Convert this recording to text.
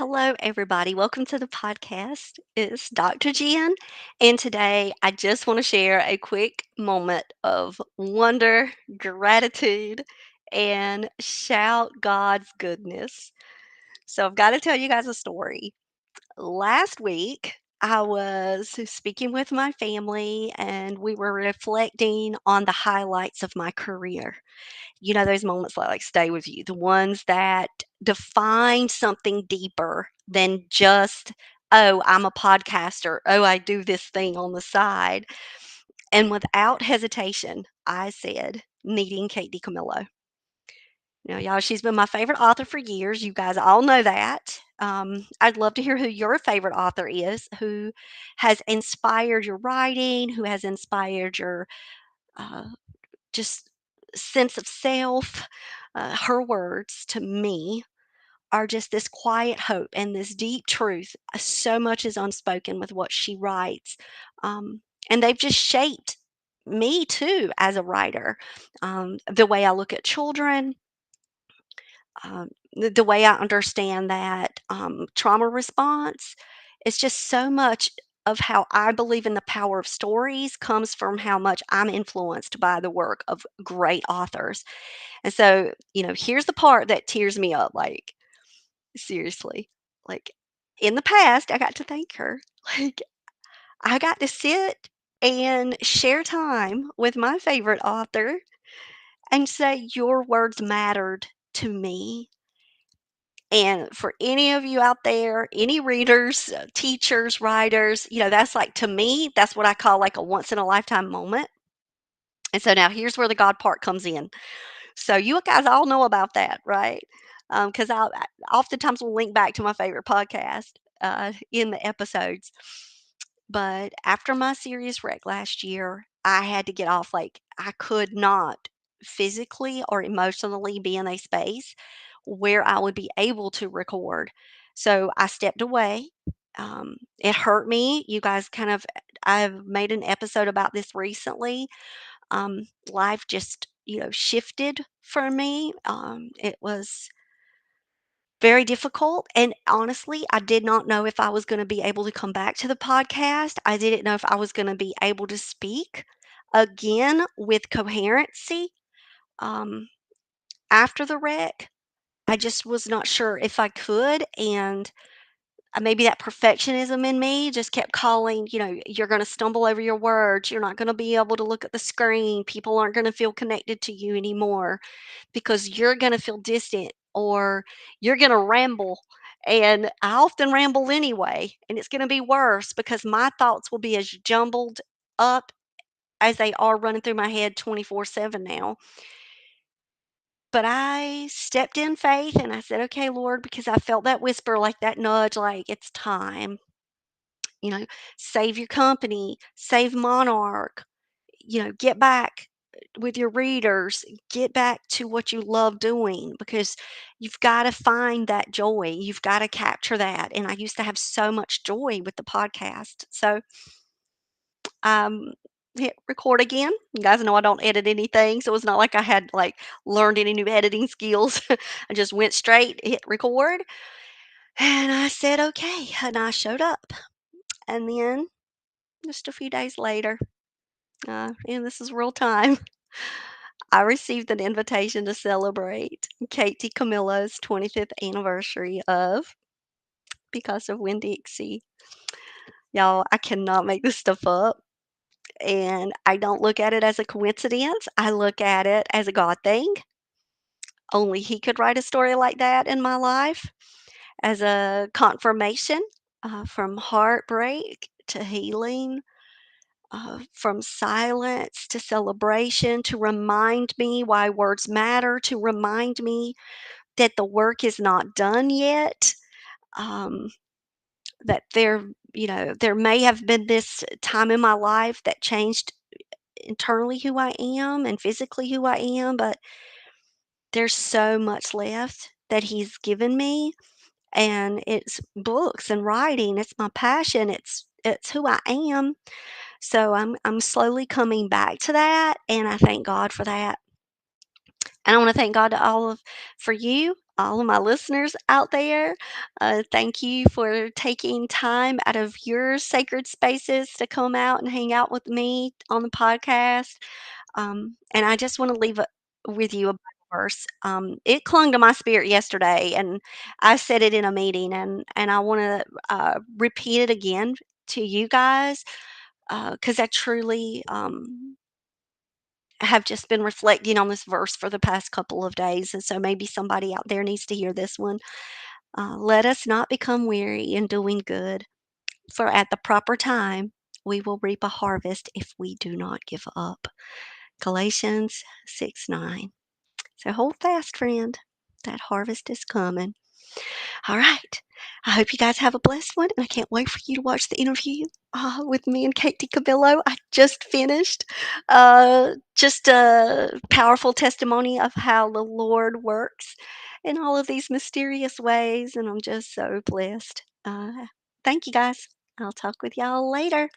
Hello, everybody. Welcome to the podcast. It's Dr. Jen, and today I just want to share a quick moment of wonder, gratitude, and shout God's goodness. So, I've got to tell you guys a story. Last week, I was speaking with my family, and we were reflecting on the highlights of my career. Those moments that like stay with you, the ones that define something deeper than just, oh, I'm a podcaster. Oh, I do this thing on the side. And without hesitation, I said, Meeting Kate DiCamillo. Y'all, she's been my favorite author for years. You guys all know that. I'd love to hear who your favorite author is, who has inspired your writing, who has inspired your uh, just sense of self. Her words to me are just this quiet hope and this deep truth. So much is unspoken with what she writes. And they've just shaped me too as a writer. The way I look at children, the way I understand that trauma response is just so much of how I believe in the power of stories comes from how much I'm influenced by the work of great authors. And so, here's the part that tears me up, like, seriously. Like, in the past, I got to thank her. Like, I got to sit and share time with my favorite author and say, Your words mattered to me. And for any of you out there, any readers, teachers, writers, that's like, to me, that's what I call like a once in a lifetime moment. And so now here's where the God part comes in. So you guys all know about that, right? Because I oftentimes will link back to my favorite podcast in the episodes. But after my serious wreck last year, I had to get off. Like, I could not physically or emotionally be in a space where I would be able to record. So I stepped away. It hurt me. You guys I've made an episode about this recently. Life just, shifted for me. It was very difficult. And honestly, I did not know if I was going to be able to come back to the podcast. I didn't know if I was going to be able to speak again with coherency um, after the wreck. I just was not sure if I could. And maybe that perfectionism in me just kept calling, you're going to stumble over your words. You're not going to be able to look at the screen. People aren't going to feel connected to you anymore because you're going to feel distant or you're going to ramble. And I often ramble anyway. And it's going to be worse because my thoughts will be as jumbled up as they are running through my head 24/7 now. But I stepped in faith and I said, okay, Lord, because I felt that whisper, like that nudge, like it's time. you know, Save your company, save Monarch, get back with your readers, get back to what you love doing because you've got to find that joy. You've got to capture that. And I used to have so much joy with the podcast. So, um, hit record again. You guys know I don't edit anything, so it's not like I had like learned any new editing skills. I just went straight, hit record, and I said okay, and I showed up. And then just a few days later, and this is real time, I received an invitation to celebrate Kate DiCamillo's 25th anniversary of Because of Winn-Dixie. Y'all, I cannot make this stuff up, and I don't look at it as a coincidence. I look at it as a God thing. Only he could write a story like that in my life, as a confirmation from heartbreak to healing, from silence to celebration, to remind me why words matter, to remind me that the work is not done yet, um, that there may have been this time in my life that changed internally who I am and physically who I am, but there's so much left that he's given me, and it's books and writing. It's my passion. It's who I am. So I'm slowly coming back to that, and I thank God for that. And I wanna thank God to all of for you, all of my listeners out there. Thank you for taking time out of your sacred spaces to come out and hang out with me on the podcast. And I just wanna leave with you a Bible verse. It clung to my spirit yesterday, and I said it in a meeting, and I wanna, repeat it again to you guys, because I truly, have just been reflecting on this verse for the past couple of days, and so maybe somebody out there needs to hear this one. "Let us not become weary in doing good, for at the proper time we will reap a harvest if we do not give up." Galatians 6:9. So hold fast, friend. That harvest is coming. All right. I hope you guys have a blessed one, and I can't wait for you to watch the interview with me and Kate DiCamillo. I just finished. Just a powerful testimony of how the Lord works in all of these mysterious ways, and I'm just so blessed. Thank you guys. I'll talk with y'all later.